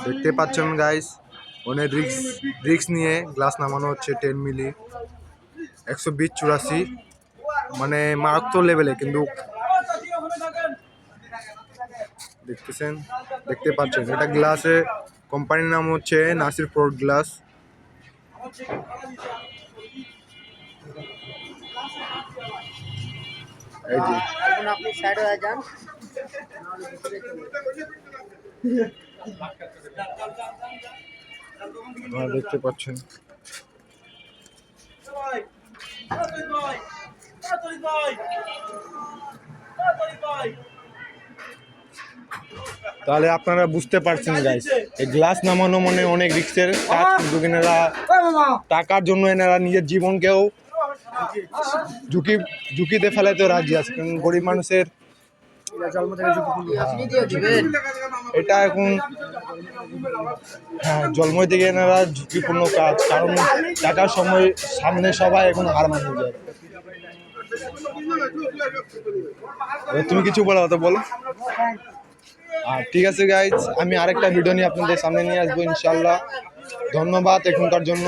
দেখতে পাচ্ছেন গাইস, অনেক রিক্স নিয়ে গ্লাস নামানো হচ্ছে 10 মিলি 120-84, মানে মারাত্মক লেভেলে। কিন্তু দেখতে পাচ্ছেন এটা গ্লাসে কোম্পানির নাম হচ্ছে নাসির ফোর্ড গ্লাস। এই যে এখন আপনি সাইড হয়ে যান। আপনারা দেখতে পাচ্ছেন। তাহলে আপনারা বুঝতে পারছেন গাইস, এই গ্লাস নামানো মানে অনেক রিস্কের কাজ, কিন্তু এনারা টাকার জন্য এনারা নিজের জীবনকেও ঝুঁকিতে ফেলাতে রাজি আছে। কারণ গরিব মানুষের এটা এখন জন্ম থেকে এনারা ঝুঁকিপূর্ণ কাজ, কারণ টাকার সময় সামনে সবাই এখন হার মানিয়ে যায়। তুমি কিছু বলো তো বলো। ঠিক আছে গাইজ, আমি আরেকটা ভিডিও নিয়ে আপনাদের সামনে নিয়ে আসবো ইনশাল্লাহ। ধন্যবাদ এখনকার জন্য।